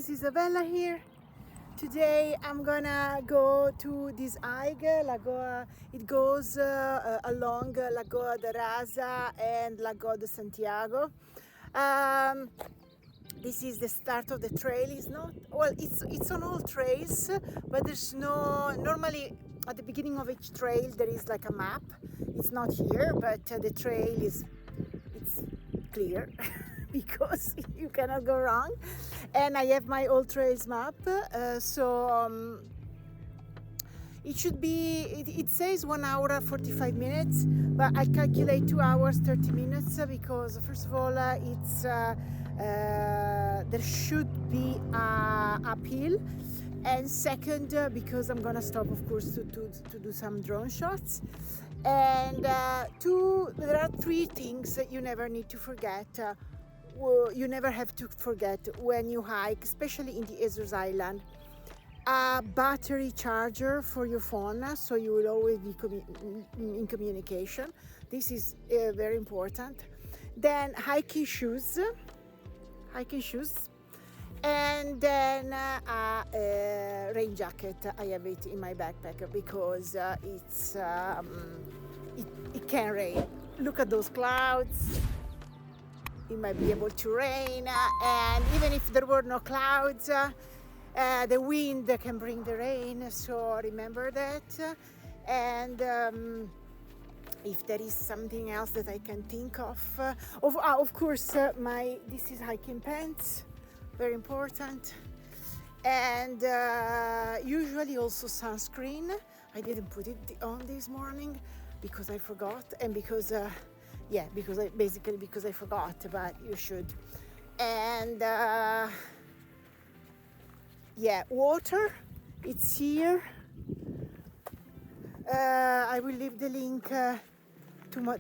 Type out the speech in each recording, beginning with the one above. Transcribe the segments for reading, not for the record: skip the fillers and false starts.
is Isabella here. Today I'm gonna go to this hike, Lagoa. It goes along Lagoa de Rasa and Lagoa de Santiago. This is the start of the trail. It's not, well, it's on all trails, but there's no, normally at the beginning of each trail there is like a map. It's not here, but the trail it's clear because you cannot go wrong. And I have my all trails map, it should be, it says 1 hour 45 minutes, but I calculate 2 hours 30 minutes because first of all there should be uphill, and second because I'm gonna stop of course to do some drone shots, and there are three things that you never need to forget. You never have to forget when you hike, especially in the Azores Island. A battery charger for your phone, so you will always be in communication. This is very important. Then hiking shoes, and then a rain jacket. I have it in my backpack because it can rain. Look at those clouds. It might be able to rain, and even if there were no clouds, the wind can bring the rain, so remember that. And if there is something else that I can think of course this is hiking pants, very important, and usually also sunscreen. I didn't put it on this morning because I forgot, and because I forgot, but you should. And water, it's here. I will leave the link to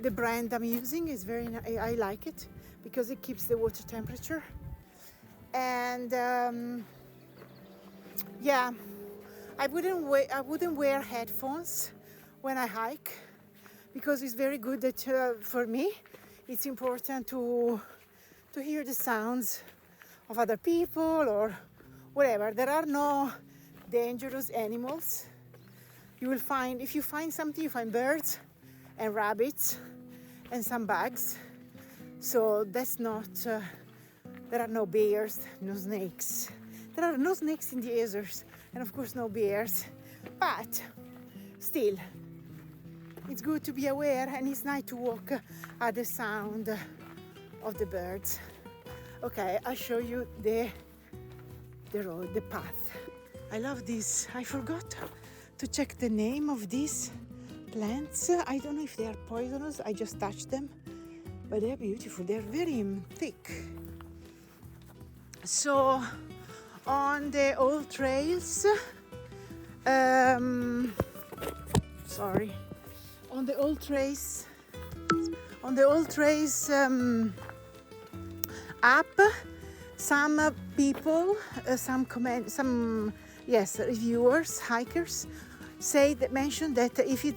the brand I'm using. It's very I like it because it keeps the water temperature. And I wouldn't wear headphones when I hike because it's very good that for me it's important to hear the sounds of other people or whatever. There are no dangerous animals. You will find, if you find something, you find birds and rabbits and some bugs. So that's not, there are no bears, no snakes. There are no snakes in the Azores, and of course no bears. But still, it's good to be aware, and it's nice to walk at the sound of the birds. Okay, I'll show you the road, the path. I love this. I forgot to check the name of these plants. I don't know if they are poisonous. I just touched them, but they're beautiful. They're very thick. So on the old trails, on the old trails app, some people, reviewers, hikers, mentioned that if it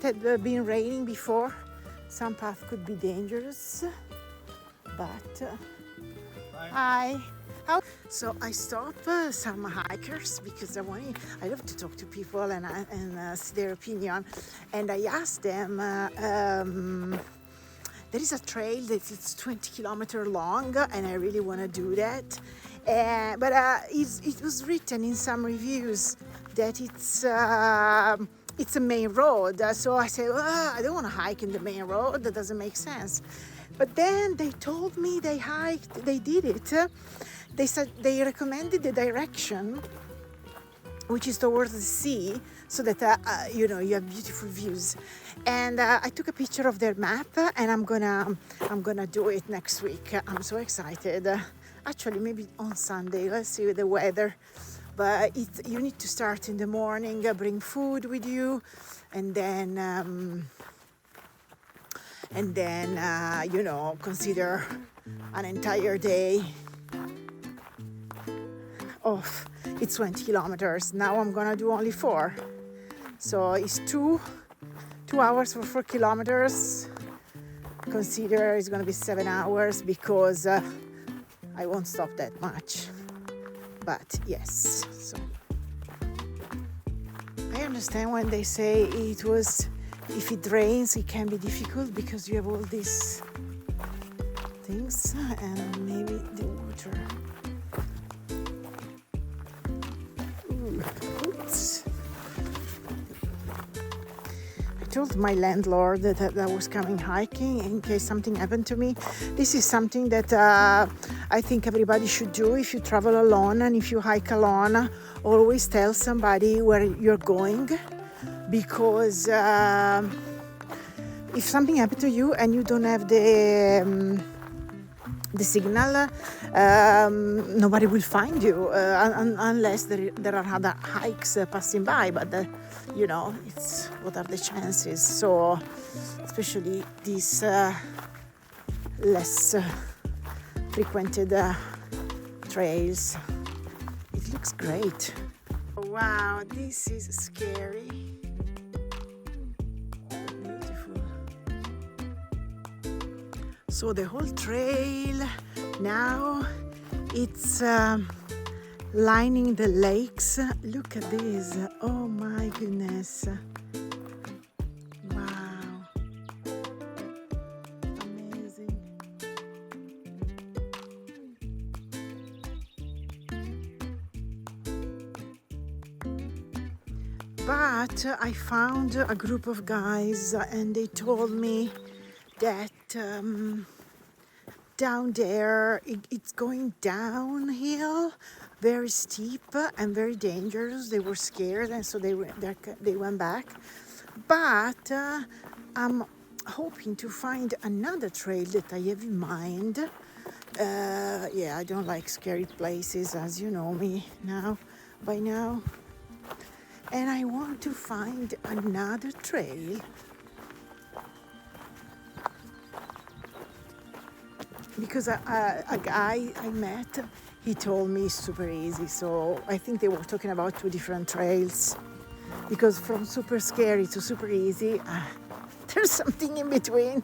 had been raining before, some path could be dangerous. But so I stop some hikers because I love to talk to people and see their opinion, and I asked them. There is a trail that is 20 kilometers long, and I really want to do that. But it was written in some reviews that it's a main road. So I said, I don't want to hike in the main road. That doesn't make sense. But then they told me they did it. They said they recommended the direction, which is towards the sea, so that you have beautiful views. And I took a picture of their map, and I'm gonna do it next week. I'm so excited. Actually, maybe on Sunday. Let's see with the weather. But you need to start in the morning. Bring food with you, and then consider an entire day of. It's 20 kilometers. Now I'm gonna do only 4. So it's 2 hours for 4 kilometers. Consider it's gonna be 7 hours because I won't stop that much. but yes. So I understand when they say if it rains, it can be difficult because you have all these things and maybe the water. Oops. I told my landlord that I was coming hiking in case something happened to me. This is something that I think everybody should do if you travel alone, and if you hike alone, always tell somebody where you're going, because if something happened to you and you don't have the signal, nobody will find you unless there are other hikes passing by, but it's what are the chances. So especially these less frequented trails. It looks great. Wow, this is scary. Beautiful. So the whole trail now, it's lining the lakes. Look at this. Oh my goodness. Wow. Amazing. But I found a group of guys and they told me that down there it's going downhill, very steep and very dangerous. They were scared and so they went back. But I'm hoping to find another trail that I have in mind. Yeah, I don't like scary places, as you know me by now. And I want to find another trail because a guy I met, he told me it's super easy. So I think they were talking about two different trails, because from super scary to super easy, there's something in between.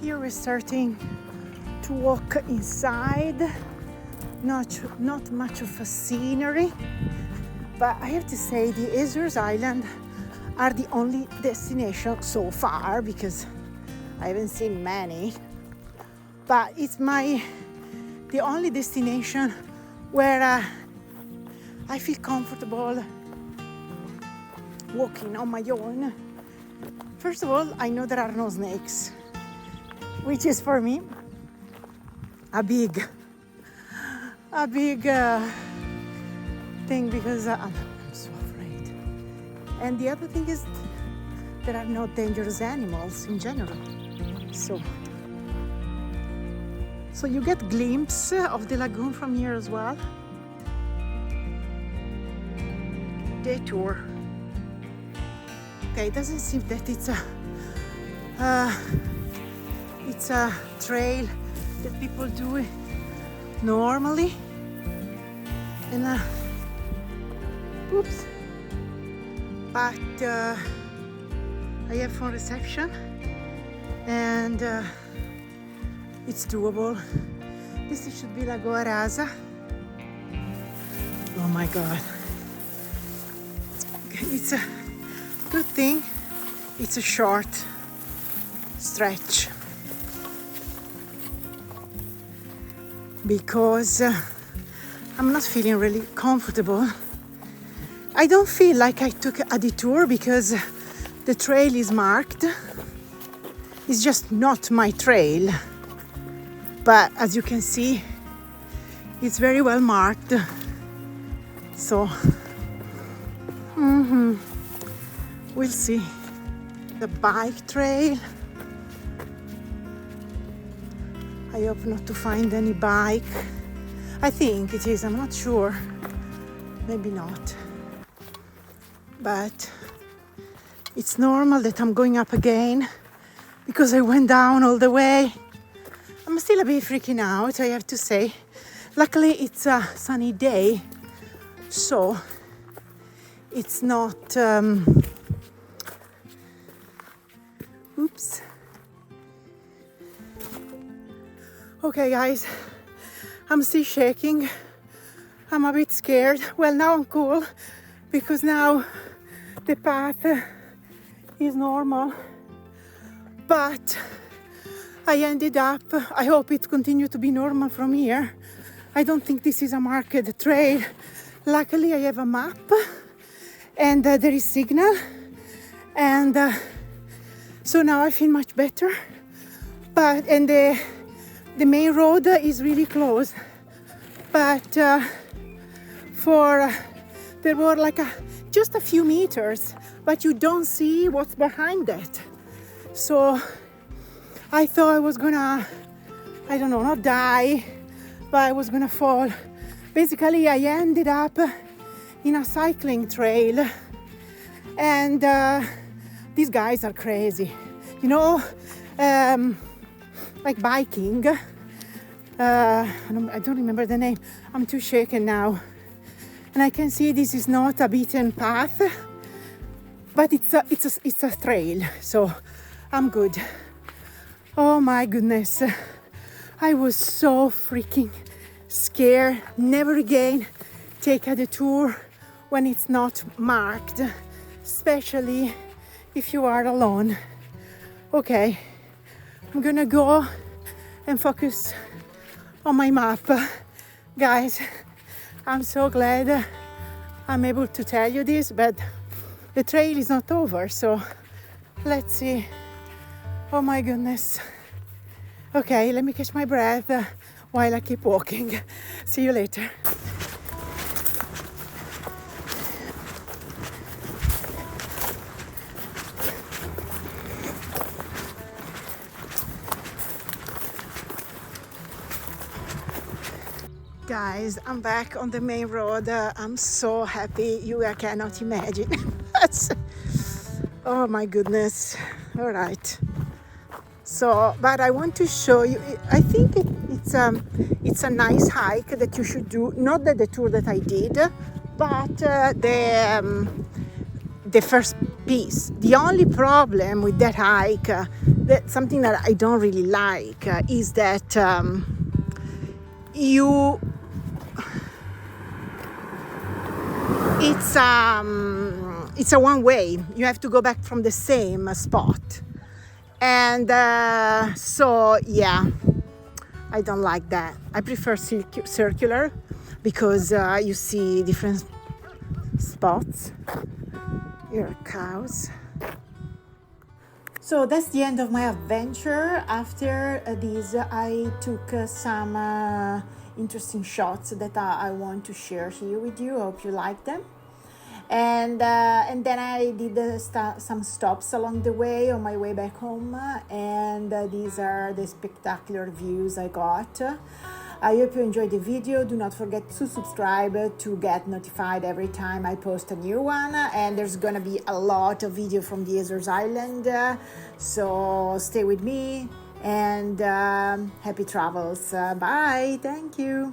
Here we're starting to walk inside. Not much of a scenery, but I have to say the Azores Island are the only destination so far, because I haven't seen many, but it's the only destination where I feel comfortable walking on my own. First of all, I know there are no snakes, which is for me a big thing, because I'm so afraid. And the other thing is there are no dangerous animals in general. So you get glimpse of the lagoon from here as well. Detour. Okay, it doesn't seem that it's a trail that people do normally. And oops. But I have phone reception, and it's doable. This should be Lagoa Rasa. Oh my God. It's a good thing. It's a short stretch. Because I'm not feeling really comfortable. I don't feel like I took a detour because the trail is marked. It's just not my trail. But as you can see, it's very well marked. So, we'll see. The bike trail. I hope not to find any bike. I think it is, I'm not sure. Maybe not. But it's normal that I'm going up again because I went down all the way. I'm still a bit freaking out, I have to say. Luckily, it's a sunny day, so it's not... Oops. Okay, guys, I'm still shaking. I'm a bit scared. Well, now I'm cool because now the path is normal. But I ended up, I hope it continues to be normal from here. I don't think this is a marked trail. Luckily, I have a map and there is signal. And so now I feel much better. And the main road is really close. But there were like just a few meters, but you don't see what's behind that. So I thought I was gonna, I don't know, not die, but I was gonna fall. Basically, I ended up in a cycling trail, and these guys are crazy. You know, like biking. I don't remember the name. I'm too shaken now. And I can see this is not a beaten path, but it's a trail, so I'm good. Oh my goodness. I was so freaking scared. Never again take a detour when it's not marked, especially if you are alone. Okay, I'm gonna go and focus on my map. Guys, I'm so glad I'm able to tell you this, but the trail is not over, so let's see. Oh my goodness. Okay, let me catch my breath while I keep walking. See you later. Guys, I'm back on the main road. I'm so happy, you cannot imagine. Oh my goodness. All right. So, but I want to show you, I think it's a nice hike that you should do. Not the tour that I did, but the first piece. The only problem with that hike, something that I don't really like, is that it's a one way. You have to go back from the same spot. And so, yeah, I don't like that. I prefer circular because you see different spots. Here are cows. So that's the end of my adventure. After this, I took some interesting shots that I want to share here with you. I hope you like them. And then I did some stops along the way on my way back home, and these are the spectacular views I got. I hope you enjoyed the video. Do not forget to subscribe to get notified every time I post a new one, and there's gonna be a lot of video from the Azores Island, so stay with me, and happy travels. Bye. Thank you.